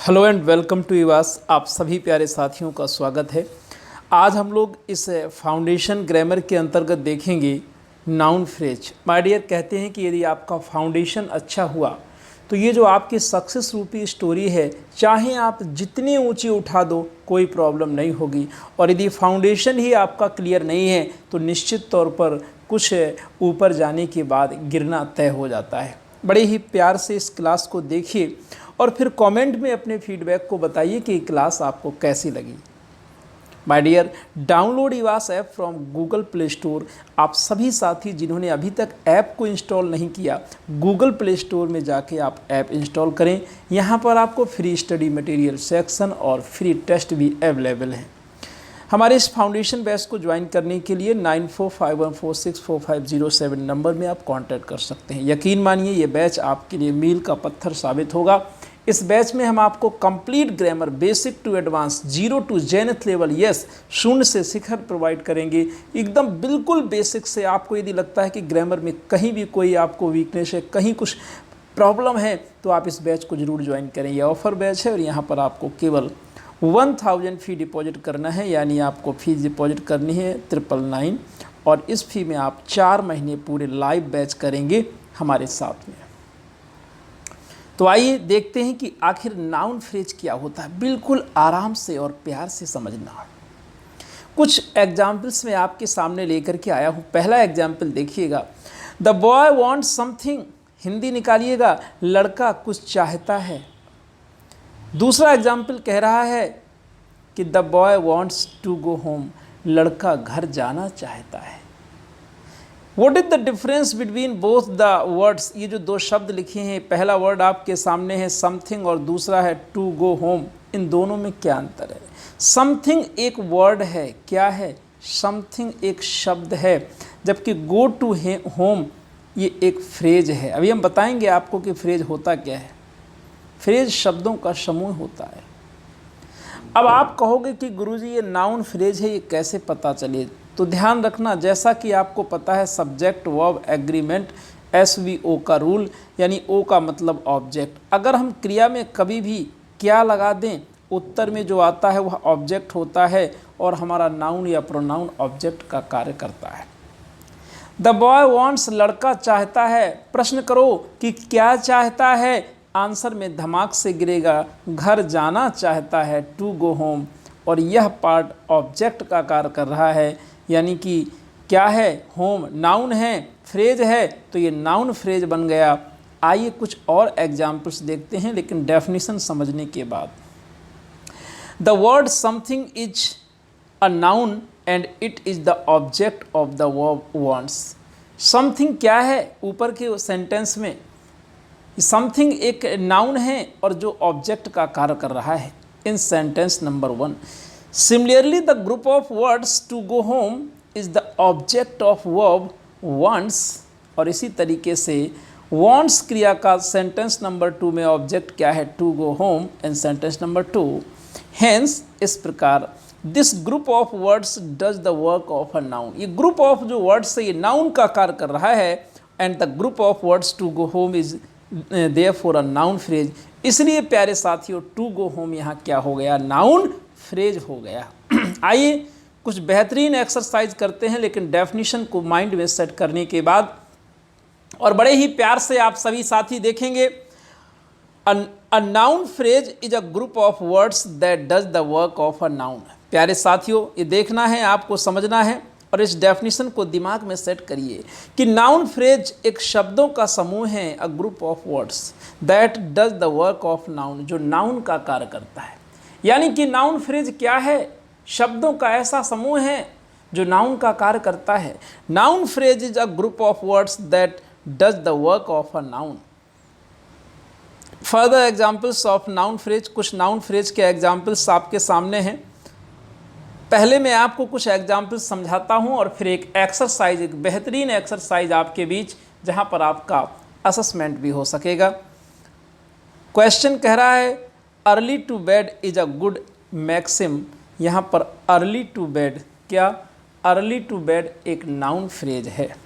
Hello and welcome to Evas. आप सभी प्यारे साथियों का स्वागत है। आज हम लोग इस फाउंडेशन ग्रामर के अंतर्गत देखेंगे नाउन फ्रेज। माय डियर, कहते हैं कि यदि आपका फाउंडेशन अच्छा हुआ तो ये जो आपकी सक्सेस रूपी स्टोरी है, चाहे आप जितनी ऊंची उठा दो कोई प्रॉब्लम नहीं होगी। और यदि फाउंडेशन ही आपका क्लियर नहीं है तो निश्चित तौर पर कुछ ऊपर जाने के बाद गिरना तय हो जाता है। बड़े ही प्यार से इस क्लास को देखिए और फिर कमेंट में अपने फीडबैक को बताइए कि क्लास आपको कैसी लगी। My dear, download Evas app from Google Play Store. आप सभी साथी जिन्होंने अभी तक ऐप को इंस्टॉल नहीं किया, गूगल प्ले स्टोर में जाके आप ऐप इंस्टॉल करें। यहाँ पर आपको फ्री स्टडी मटेरियल सेक्शन और फ्री टेस्ट भी अवेलेबल हैं। हमारे इस फाउंडेशन बैच को ज्वाइन करने के लिए 9451464507 नंबर में आप कांटेक्ट कर सकते हैं। यकीन मानिए ये बैच आपके लिए मील का पत्थर साबित होगा। इस बैच में हम आपको complete grammar basic to advance, 0 to zenith level, yes शून्य से शिखर प्रोवाइड करेंगे। एकदम बिल्कुल बेसिक से। आपको यदि लगता है कि ग्रामर में कहीं भी कोई आपको वीकनेस है, कहीं कुछ प्रॉब्लम है, तो आप इस बैच को ज़रूर ज्वाइन करें। यह ऑफर बैच है और यहाँ पर आपको केवल 1000 फ़ी डिपॉजिट करना है, यानी आपको फ़ीस डिपॉजिट करनी है 999, और इस फ़ी में आप 4 महीने पूरे लाइव बैच करेंगे हमारे साथ में। तो आइए देखते हैं कि आखिर नाउन फ्रेज क्या होता है। बिल्कुल आराम से और प्यार से समझना। कुछ एग्जाम्पल्स मैं आपके सामने लेकर के आया हूँ। पहला एग्जाम्पल देखिएगा, the boy wants something. Hindi निकालिएगा, लड़का कुछ चाहता है। दूसरा एग्जाम्पल कह रहा है कि the boy wants to go home. लड़का घर जाना चाहता है। What is the difference between both the words? ये जो दो शब्द लिखे हैं, पहला वर्ड आपके सामने है समथिंग और दूसरा है टू गो होम। इन दोनों में क्या अंतर है? समथिंग एक वर्ड है, क्या है? समथिंग एक शब्द है, जबकि गो टू होम ये एक फ्रेज है। अभी हम बताएंगे आपको कि फ्रेज होता क्या है। फ्रेज शब्दों का समूह होता है। अब आप कहोगे कि गुरुजी ये नाउन फ्रेज है, ये कैसे पता चले? तो ध्यान रखना, जैसा कि आपको पता है सब्जेक्ट वर्ब एग्रीमेंट SVO का रूल, यानी ओ का मतलब ऑब्जेक्ट। अगर हम क्रिया में कभी भी क्या लगा दें, उत्तर में जो आता है वह ऑब्जेक्ट होता है और हमारा नाउन या प्रोनाउन ऑब्जेक्ट का कार्य करता है। द बॉय वॉन्ट्स, लड़का चाहता है। प्रश्न करो कि क्या चाहता है? आंसर में धमाक से गिरेगा, घर जाना चाहता है, टू गो होम। और यह पार्ट ऑब्जेक्ट का कार्य कर रहा है, यानी कि क्या है? होम नाउन है, फ्रेज है, तो ये नाउन फ्रेज बन गया। आइए कुछ और एग्जाम्पल्स देखते हैं, लेकिन डेफिनेशन समझने के बाद। The word something is a noun and it is the object of the verb wants. Something क्या है? ऊपर के सेंटेंस में समथिंग एक नाउन है और जो ऑब्जेक्ट का कार्य कर रहा है in sentence number 1। Similarly the group of words to go home is the object of verb wants. और इसी तरीके से वांट्स क्रिया का सेंटेंस नंबर 2 में ऑब्जेक्ट क्या है? To go home in sentence number 2। Hence इस प्रकार this group of words does the work of a noun. ये ग्रुप ऑफ जो वर्ड्स है ये नाउन का कार्य कर रहा है, and the group of words to go home is therefore a noun phrase. इसलिए प्यारे साथियों, टू गो होम यहाँ क्या हो गया? नाउन फ्रेज हो गया। आइए कुछ बेहतरीन एक्सरसाइज करते हैं, लेकिन डेफिनेशन को माइंड में सेट करने के बाद, और बड़े ही प्यार से आप सभी साथी देखेंगे। अ noun phrase is a group of words that does the work of a noun. प्यारे साथियों, ये देखना है, आपको समझना है, और इस डेफिनेशन को दिमाग में सेट करिए कि नाउन फ्रेज एक शब्दों का समूह है, a group of words that does the work of noun, जो नाउन का कार्य करता है। यानी कि नाउन फ्रेज क्या है? शब्दों का ऐसा समूह है जो नाउन का कार्य करता है। Noun phrase is a group of words that does the work of a noun. Further examples of noun phrase. कुछ नाउन फ्रेज के एग्जाम्पल्स आपके सामने हैं। पहले मैं आपको कुछ एग्जाम्पल्स समझाता हूं और फिर एक एक्सरसाइज, एक बेहतरीन एक्सरसाइज आपके बीच, जहां पर आपका असेसमेंट भी हो सकेगा। क्वेश्चन कह रहा है early to bed is a good maxim. यहाँ पर अर्ली टू बेड, क्या? अर्ली टू बेड एक नाउन फ्रेज है।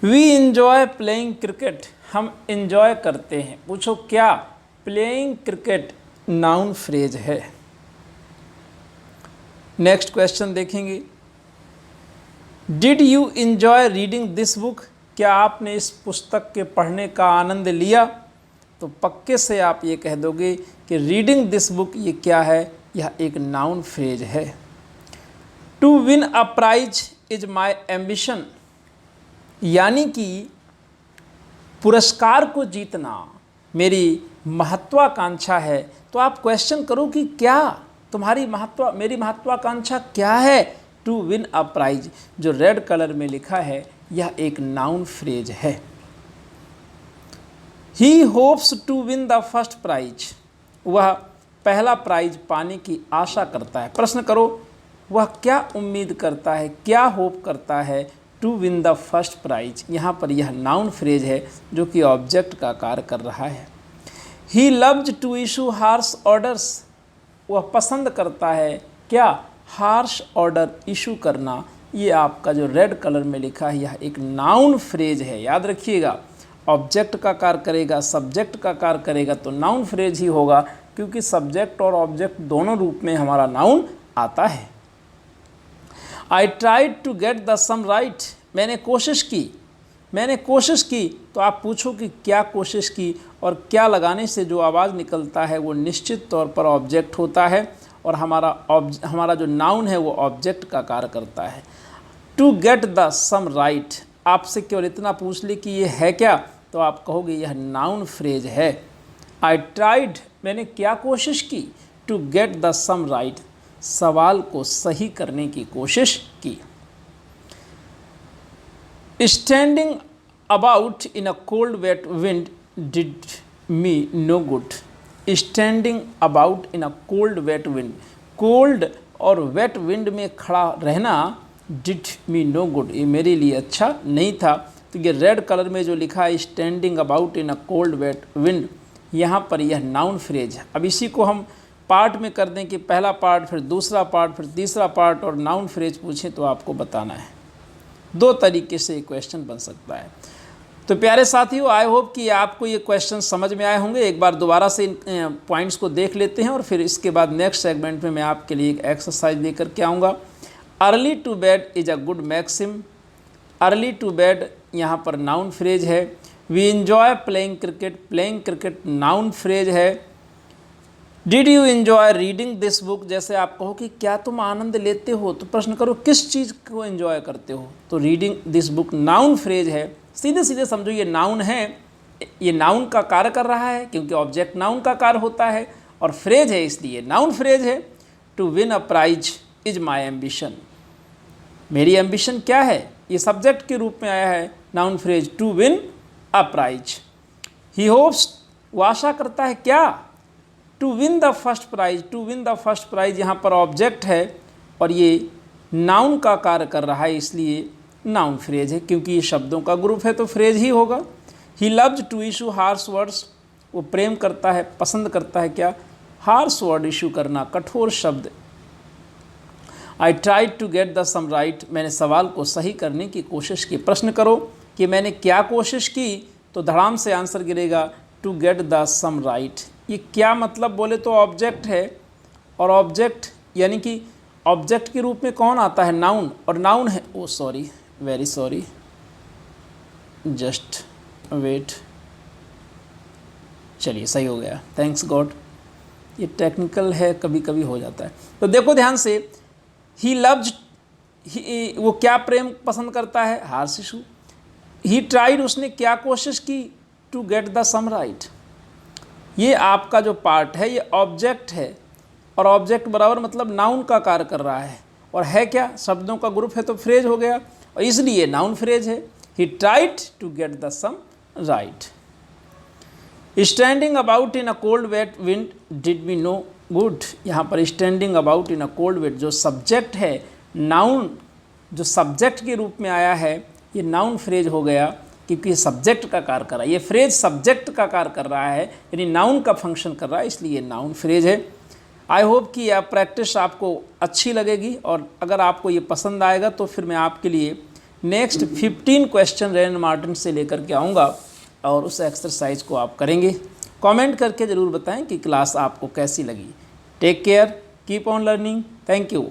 वी इंजॉय प्लेइंग क्रिकेट, हम इंजॉय करते हैं। पूछो क्या? प्लेइंग क्रिकेट नाउन फ्रेज है। नेक्स्ट क्वेश्चन देखेंगे, did you enjoy reading this book? क्या आपने इस पुस्तक के पढ़ने का आनंद लिया? तो पक्के से आप ये कह दोगे कि रीडिंग दिस बुक ये क्या है, यह एक नाउन फ्रेज है। To win a prize is my ambition, यानी कि पुरस्कार को जीतना मेरी महत्वाकांक्षा है। तो आप क्वेश्चन करो कि क्या मेरी महत्वाकांक्षा क्या है? टू विन अ प्राइज, जो रेड कलर में लिखा है, यह एक नाउन फ्रेज है। He hopes to win the first prize, वह पहला प्राइज पाने की आशा करता है। प्रश्न करो, वह क्या उम्मीद करता है, क्या होप करता है? To win the first prize, यहाँ पर यह नाउन फ्रेज है जो कि ऑब्जेक्ट का कार्य कर रहा है। He loves to issue harsh orders, वह पसंद करता है क्या? हार्श ऑर्डर इशू करना। ये आपका जो रेड कलर में लिखा है, यह एक नाउन फ्रेज है। याद रखिएगा, ऑब्जेक्ट का कार्य करेगा, सब्जेक्ट का कार्य करेगा तो नाउन फ्रेज ही होगा, क्योंकि सब्जेक्ट और ऑब्जेक्ट दोनों रूप में हमारा नाउन आता है। I tried to get the sum right, मैंने कोशिश की। तो आप पूछो कि क्या कोशिश की, और क्या लगाने से जो आवाज़ निकलता है वो निश्चित तौर पर ऑब्जेक्ट होता है, और हमारा जो नाउन है वो ऑब्जेक्ट का कार्य करता है। To get the sum right, आपसे केवल इतना पूछ ले कि ये है क्या, तो आप कहोगे यह नाउन फ्रेज है। आई ट्राइड, मैंने क्या कोशिश की? To get the sum right, सवाल को सही करने की कोशिश की। Standing about in a cold wet wind did me no good. Standing about in a cold wet wind, cold और वेट विंड में खड़ा रहना डिड मी नो गुड, ये मेरे लिए अच्छा नहीं था। तो ये रेड कलर में जो लिखा है standing about in a cold wet wind, यहाँ पर यह नाउन फ्रेज है। अब इसी को हम पार्ट में कर दें कि पहला पार्ट, फिर दूसरा पार्ट, फिर तीसरा पार्ट, और नाउन फ्रेज पूछें तो आपको बताना है। दो तरीके से क्वेश्चन बन सकता है। तो प्यारे साथियों, आई होप कि आपको ये क्वेश्चन समझ में आए होंगे। एक बार दोबारा से इन पॉइंट्स को देख लेते हैं, और फिर इसके बाद नेक्स्ट सेगमेंट में मैं आपके लिए एक एक्सरसाइज लेकर के आऊँगा। Early to bed is a good maxim, early to bed यहाँ पर नाउन फ्रेज है। We enjoy playing cricket noun phrase है। Did you enjoy reading this book, जैसे आप कहो कि क्या तुम आनंद लेते हो, तो प्रश्न करो किस चीज़ को एंजॉय करते हो, तो reading this book noun phrase है। सीधे सीधे समझो ये नाउन है, ये नाउन का कार्य कर रहा है, क्योंकि ऑब्जेक्ट नाउन का कार्य होता है, और फ्रेज है इसलिए नाउन फ्रेज है। To win a prize is my ambition, मेरी एम्बिशन क्या है, ये सब्जेक्ट के रूप में आया है noun phrase to win a prize. He hopes, वो आशा करता है क्या? To win the first prize, to win the first prize यहाँ पर ऑब्जेक्ट है, और ये नाउन का कार्य कर रहा है, इसलिए नाउन फ्रेज है, क्योंकि ये शब्दों का ग्रुप है तो फ्रेज ही होगा। He loves to issue harsh words, वो प्रेम करता है, पसंद करता है क्या? हार्श वर्ड इशू करना, कठोर शब्द। I tried to get the sum right, मैंने सवाल को सही करने की कोशिश की। प्रश्न करो कि मैंने क्या कोशिश की, तो धड़ाम से आंसर गिरेगा to get the sum right. ये क्या मतलब बोले तो ऑब्जेक्ट है, और ऑब्जेक्ट यानी कि ऑब्जेक्ट के रूप में कौन आता है? नाउन, और नाउन है, oh sorry, very sorry, just wait, चलिए सही हो गया, थैंक्स गॉड। ये टेक्निकल है, कभी कभी हो जाता है। तो देखो ध्यान से, ही लव्स, वो क्या प्रेम पसंद करता है? Harsh issue. ही ट्राइड, उसने क्या कोशिश की? To get the sum right. ये आपका जो पार्ट है ये ऑब्जेक्ट है, और ऑब्जेक्ट बराबर मतलब नाउन का कार्य कर रहा है, और है क्या? शब्दों का ग्रुप है तो फ्रेज हो गया, और इसलिए नाउन फ्रेज है। He tried to get the sum right. Standing about in a cold wet wind did me no good, यहाँ पर standing about in a cold wet जो सब्जेक्ट है, नाउन जो सब्जेक्ट के रूप में आया है, ये नाउन फ्रेज हो गया, क्योंकि ये सब्जेक्ट का कार्य कर रहा है। ये फ्रेज सब्जेक्ट का कार्य कर रहा है, यानी नाउन का फंक्शन कर रहा है, इसलिए नाउन फ्रेज है। आई होप कि यह प्रैक्टिस आपको अच्छी लगेगी, और अगर आपको ये पसंद आएगा तो फिर मैं आपके लिए नेक्स्ट 15 क्वेश्चन रैन मार्टिन से लेकर के आऊँगा, और उस एक्सरसाइज को आप करेंगे। कमेंट करके ज़रूर बताएं कि क्लास आपको कैसी लगी। Take care, keep on learning. Thank you.